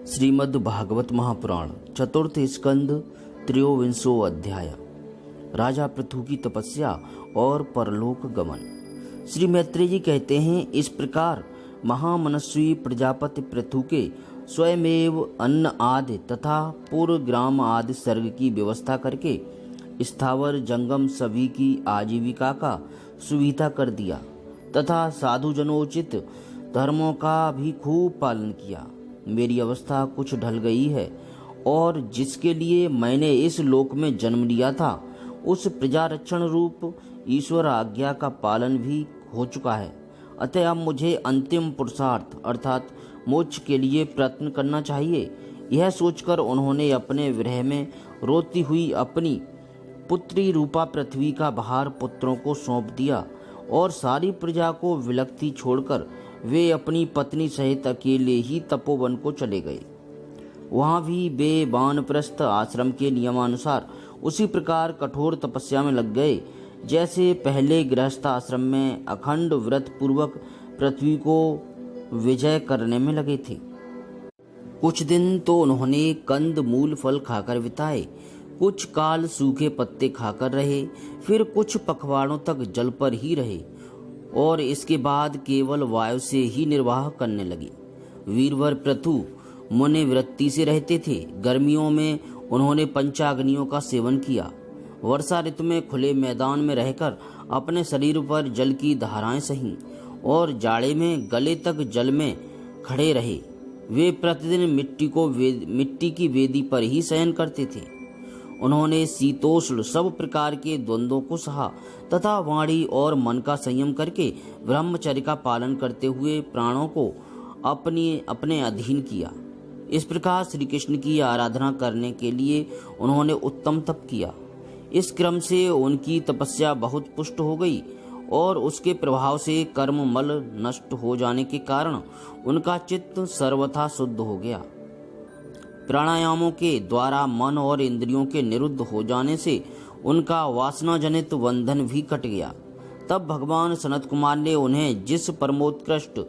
श्रीमद् भागवत महापुराण चतुर्थ स्कंद त्रयोविंशो अध्याय। राजा पृथु की तपस्या और परलोक गमन। श्री मैत्रेय जी कहते हैं, इस प्रकार महामनस्वी प्रजापति पृथु के स्वयमेव अन्न आदि तथा पूर्व ग्राम आदि सर्ग की व्यवस्था करके स्थावर जंगम सभी की आजीविका का सुविधा कर दिया तथा साधुजनोचित धर्मों का भी खूब पालन किया। मेरी अवस्था कुछ ढल गई है और जिसके लिए मैंने इस लोक में जन्म लिया था उस प्रजा रक्षण रूप ईश्वर आज्ञा का पालन भी हो चुका है। अतः अब मुझे अंतिम पुरुषार्थ अर्थात मोक्ष के लिए प्रयत्न करना चाहिए। यह सोचकर उन्होंने अपने विरह में रोती हुई अपनी पुत्री रूपा पृथ्वी का भार पुत्रों को सौंप दिया और सारी प्रजा को विलखती छोड़कर वे अपनी पत्नी सहित अकेले ही तपोवन को चले गए। वहां भी वे वानप्रस्थ आश्रम के नियमानुसार उसी प्रकार कठोर तपस्या में लग गए जैसे पहले गृहस्थ आश्रम में अखंड व्रत पूर्वक पृथ्वी को विजय करने में लगे थे। कुछ दिन तो उन्होंने कंद मूल फल खाकर बिताए, कुछ काल सूखे पत्ते खाकर रहे, फिर कुछ पखवाड़ों तक जल पर ही रहे और इसके बाद केवल वायु से ही निर्वाह करने लगे। वीरवर पृथु मुनि वृत्ति से रहते थे। गर्मियों में उन्होंने पंचाग्नियों का सेवन किया। वर्षा ऋतु में खुले मैदान में रहकर अपने शरीर पर जल की धाराएं सहीं और जाड़े में गले तक जल में खड़े रहे। वे प्रतिदिन मिट्टी की वेदी पर ही शयन करते थे। उन्होंने शीतोष्ण सब प्रकार के द्वंद्वों को सहा तथा वाणी और मन का संयम करके ब्रह्मचर्य का पालन करते हुए प्राणों को अपने अधीन किया। इस प्रकार श्री कृष्ण की आराधना करने के लिए उन्होंने उत्तम तप किया। इस क्रम से उनकी तपस्या बहुत पुष्ट हो गई और उसके प्रभाव से कर्म मल नष्ट हो जाने के कारण उनका चित्त सर्वथा शुद्ध हो गया। प्राणायामों के द्वारा मन और इंद्रियों के निरुद्ध हो जाने से उनका वासना जनित बंधन भी कट गया। तब भगवान सनत कुमार ने उन्हें जिस परमोत्कृष्ट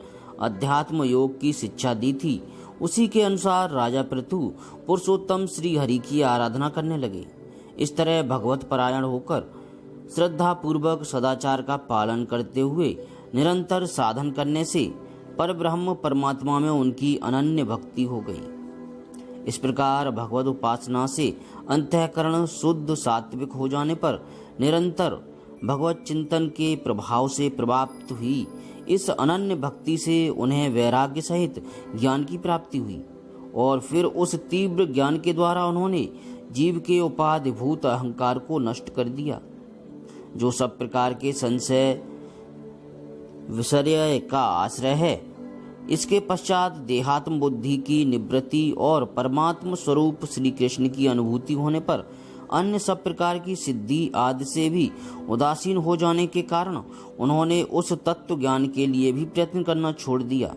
अध्यात्म योग की शिक्षा दी थी उसी के अनुसार राजा पृथु पुरुषोत्तम श्री हरि की आराधना करने लगे। इस तरह भगवत परायण होकर श्रद्धा पूर्वक सदाचार का पालन करते हुए निरंतर साधन करने से परब्रह्म परमात्मा में उनकी अनन्य भक्ति हो गई। इस प्रकार भगवत उपासना से अंतःकरण शुद्ध सात्विक हो जाने पर निरंतर भगवत चिंतन के प्रभाव से प्राप्त हुई इस अनन्य भक्ति से उन्हें वैराग्य सहित ज्ञान की प्राप्ति हुई और फिर उस तीव्र ज्ञान के द्वारा उन्होंने जीव के उपाधिभूत अहंकार को नष्ट कर दिया जो सब प्रकार के संशय विषय का आश्रय है। इसके पश्चात देहात्म बुद्धि की निवृत्ति और परमात्म स्वरूप श्री कृष्ण की अनुभूति होने पर अन्य सब प्रकार की सिद्धि आदि से भी उदासीन हो जाने के कारण उन्होंने उस तत्व ज्ञान के लिए भी प्रयत्न करना छोड़ दिया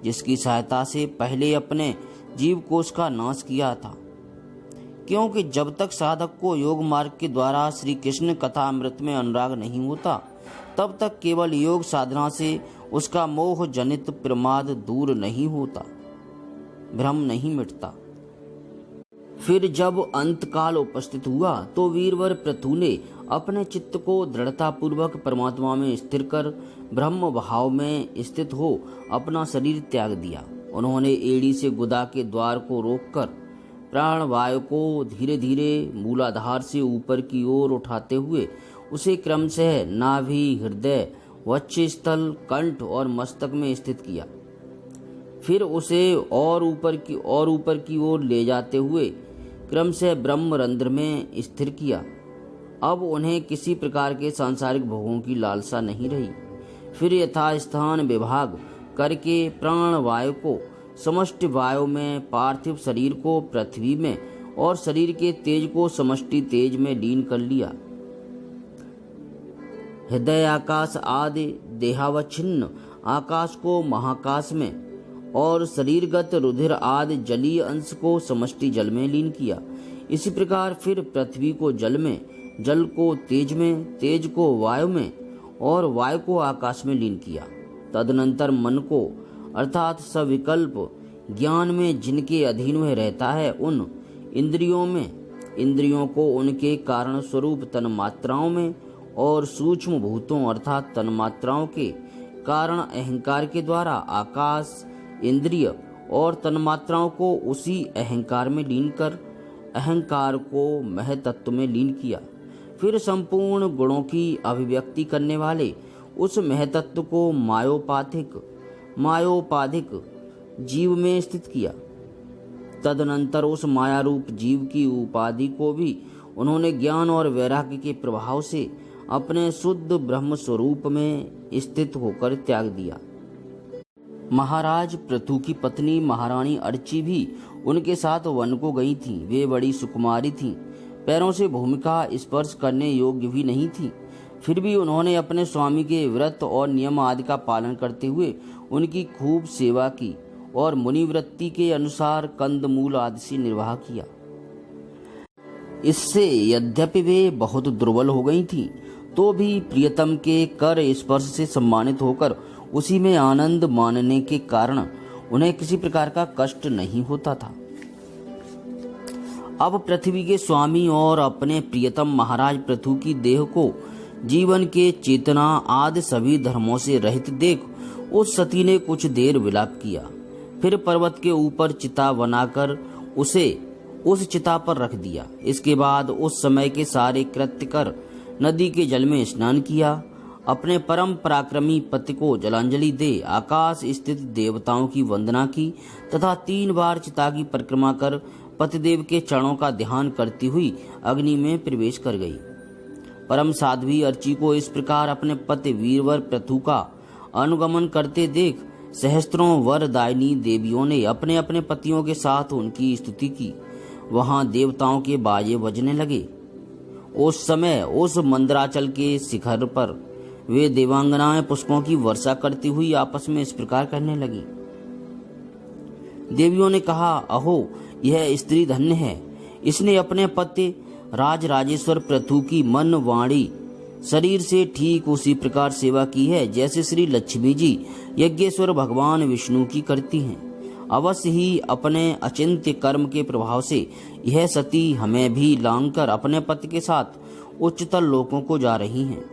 जिसकी सहायता से पहले अपने जीव कोश का नाश किया था। क्योंकि जब तक साधक को योग मार्ग के द्वारा श्री कृष्ण कथा अमृत में अनुराग नहीं होता तब तक केवल योग साधना से उसका मोह जनित प्रमाद दूर नहीं होता, भ्रम नहीं मिटता। फिर जब अंतकाल उपस्थित हुआ तो वीरवर पृथु ने अपने चित्त को दृढ़ता पूर्वक परमात्मा में स्थिर कर ब्रह्म भाव में स्थित हो अपना शरीर त्याग दिया। उन्होंने एड़ी से गुदा के द्वार को रोककर प्राण वायु को धीरे धीरे मूलाधार से ऊपर की ओर उठाते हुए उसे क्रमशः नाभि, हृदय, वक्षस्थल, कंठ और मस्तक में स्थित किया। फिर उसे और ऊपर की ओर ले जाते हुए क्रमशः ब्रह्म रंध्र में स्थिर किया। अब उन्हें किसी प्रकार के सांसारिक भोगों की लालसा नहीं रही। फिर यथास्थान विभाग करके प्राण वायु को समष्टि वायु में, पार्थिव शरीर को पृथ्वी में और शरीर के तेज को समष्टि तेज में लीन कर लिया। हृदय आकाश आदि देहावच्छिन्न आकाश को महाकाश में और शरीरगत रुधिर आदि जलीय अंश को समष्टि जल में लीन किया। इसी प्रकार फिर पृथ्वी को जल में, जल को तेज में, तेज को वायु में और वायु को आकाश में लीन किया। तदनंतर मन को अर्थात सविकल्प ज्ञान में जिनके अधीन वह रहता है, उन इंद्रियों को उनके कारण स्वरूप तन्मात्राओं में और सूक्ष्म भूतों अर्थात तन्मात्राओं के कारण अहंकार के द्वारा आकाश इंद्रिय और तन्मात्राओं को उसी अहंकार में लीन कर अहंकार को महतत्व में लीन किया। फिर संपूर्ण गुणों की अभिव्यक्ति करने वाले उस महतत्व को मायोपाधिक जीव में स्थित किया। तदनंतर उस माया रूप जीव की उपाधि को भी उन्होंने ज्ञान और वैराग्य के प्रभाव से अपने शुद्ध ब्रह्म स्वरूप में स्थित होकर त्याग दिया। महाराज पृथु की पत्नी महारानी अर्ची भी उनके साथ वन को गई थी। वे बड़ी सुकुमारी थीं, पैरों से भूमि का स्पर्श करने योग्य भी नहीं थी। फिर भी उन्होंने अपने स्वामी के व्रत और नियम आदि का पालन करते हुए उनकी खूब सेवा की और मुनिवृत्ति के अनुसार कंदमूल आदि से निर्वाह किया। इससे यद्यपि वे बहुत दुर्बल हो गई थीं, तो भी प्रियतम के कर स्पर्श से सम्मानित होकर उसी में आनंद मानने के कारण उन्हें किसी प्रकार का कष्ट नहीं होता था। अब पृथ्वी के स्वामी और अपने प्रियतम महाराज पृथु की देह को जीवन के चेतना आदि सभी धर्मों से रहित देख उस सती ने कुछ देर विलाप किया। फिर पर्वत के ऊपर चिता बनाकर उसे उस चिता पर रख दिया। इसके बाद उस समय के सारे कृत्य कर नदी के जल में स्नान किया, अपने परम पराक्रमी पति को जलांजलि दे आकाश स्थित देवताओं की वंदना की तथा 3 बार चिता की परिक्रमा कर पतिदेव के चरणों का ध्यान करती हुई अग्नि में प्रवेश कर गई। परम साध्वी अर्ची को इस प्रकार अपने पति वीरवर पृथु का अनुगमन करते देख सहस्त्रों वरदायिनी देवियों ने अपने अपने पतियों के साथ उनकी स्तुति की। वहां देवताओं के बाजे बजने लगे। उस समय उस मंदराचल के शिखर पर वे देवांगनाएं पुष्पों की वर्षा करती हुई आपस में इस प्रकार कहने लगी। देवियों ने कहा, अहो यह स्त्री धन्य है, इसने अपने पति राजराजेश्वर पृथु की मन वाणी शरीर से ठीक उसी प्रकार सेवा की है जैसे श्री लक्ष्मी जी यज्ञेश्वर भगवान विष्णु की करती हैं। अवश्य ही अपने अचिंत्य कर्म के प्रभाव से यह सती हमें भी लांघकर अपने पति के साथ उच्चतर लोकों को जा रही हैं।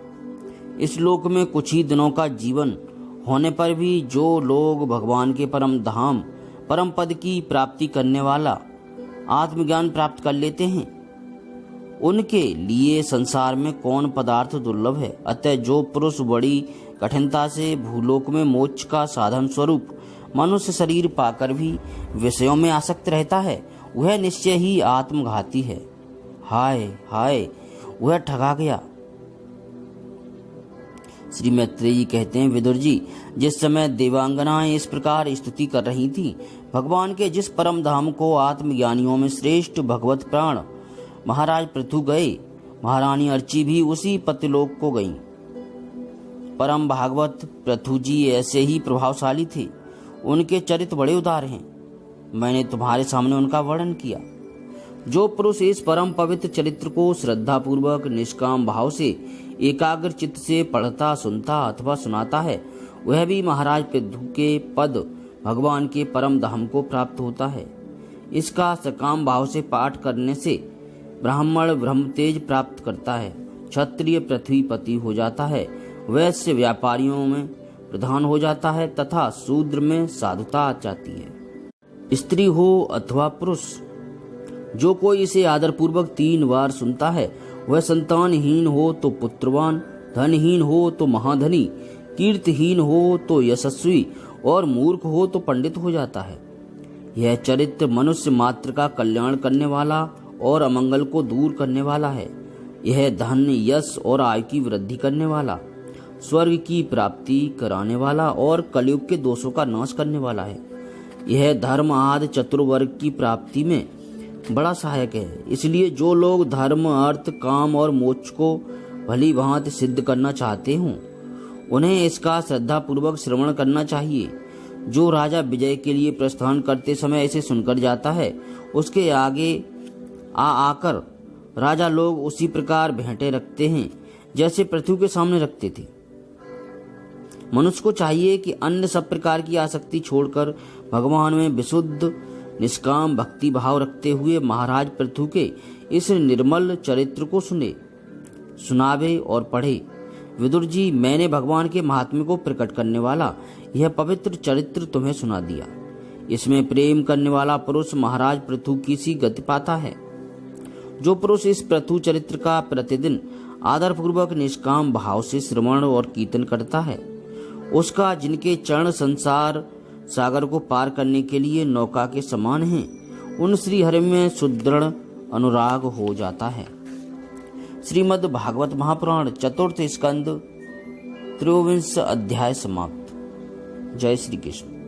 इस लोक में कुछ ही दिनों का जीवन होने पर भी जो लोग भगवान के परम धाम परम पद की प्राप्ति करने वाला आत्मज्ञान प्राप्त कर लेते हैं, उनके लिए संसार में कौन पदार्थ दुर्लभ है। अतः जो पुरुष बड़ी कठिनता से भूलोक में मोक्ष का साधन स्वरूप मनुष्य शरीर पाकर भी विषयों में आसक्त रहता है, वह निश्चय ही आत्मघाती है। हाय हाय, वह ठगा गया। श्री मैत्रेय जी कहते हैं, विदुर जी, जिस समय देवांगनाएं इस प्रकार स्तुति कर रही थी, भगवान के जिस परम धाम को आत्मज्ञानियों में श्रेष्ठ भगवत प्राण महाराज पृथु गए, महारानी अर्ची भी उसी पतिलोक को गईं। परम भागवत पृथु जी ऐसे ही प्रभावशाली थे। उनके चरित्र बड़े उदार हैं। मैंने तुम्हारे सामने उनका वर्णन किया। जो पुरुष इस परम पवित्र चरित्र को श्रद्धा पूर्वक निष्काम भाव से एकाग्र चित्त से पढ़ता, सुनता अथवा सुनाता है, वह भी महाराज पृथु के पद भगवान के परम धाम को प्राप्त होता है। इसका सकाम भाव से पाठ करने से ब्राह्मण ब्रह्मतेज प्राप्त करता है, क्षत्रिय पृथ्वीपति हो जाता है, वैश्य व्यापारियों में प्रधान हो जाता है तथा शूद्र में साधुता आ जाती है। स्त्री हो अथवा पुरुष, जो कोई इसे आदरपूर्वक 3 बार सुनता है, वह संतानहीन हो तो पुत्रवान, धनहीन हो तो महाधनी, कीर्तिहीन हो तो यशस्वी और मूर्ख हो तो पंडित हो जाता है। यह चरित्र मनुष्य मात्र का कल्याण करने वाला और अमंगल को दूर करने वाला है। यह धन, यश और आय की वृद्धि करने वाला, स्वर्ग की प्राप्ति कराने वाला और कलयुग के दोषों का नाश करने वाला है। यह धर्म आदि चतुर्वर्ग की प्राप्ति में बड़ा सहायक है। इसलिए जो लोग धर्म, अर्थ, काम और मोक्ष को भली भांति सिद्ध करना चाहते हों, उन्हें इसका श्रद्धा पूर्वक श्रवण करना चाहिए। जो राजा विजय के लिए प्रस्थान करते समय इसे सुनकर जाता है, उसके आगे आकर राजा लोग उसी प्रकार भेंटे रखते हैं जैसे पृथ्वी के सामने रखते थे। मनुष्य को चाहिए कि अन्य सब प्रकार की आसक्ति छोड़कर भगवान में विशुद्ध निष्काम भक्ति भाव रखते हुए महाराज पृथु के इस निर्मल चरित्र को सुनावे और पढ़े। विदुर जी, मैंने भगवान के महात्म्य को प्रकट करने वाला यह पवित्र चरित्र तुम्हें सुना दिया। इसमें प्रेम करने वाला पुरुष महाराज पृथु की सी गति पाता है। जो पुरुष इस पृथु चरित्र का प्रतिदिन आदर पूर्वक निष्काम भाव से श्रवण और कीर्तन करता है, उसका जिनके चरण संसार सागर को पार करने के लिए नौका के समान हैं, उन श्री हरि में सुदृढ़ अनुराग हो जाता है। श्रीमद् भागवत महापुराण चतुर्थ स्कंद 23वां अध्याय समाप्त। जय श्री कृष्ण।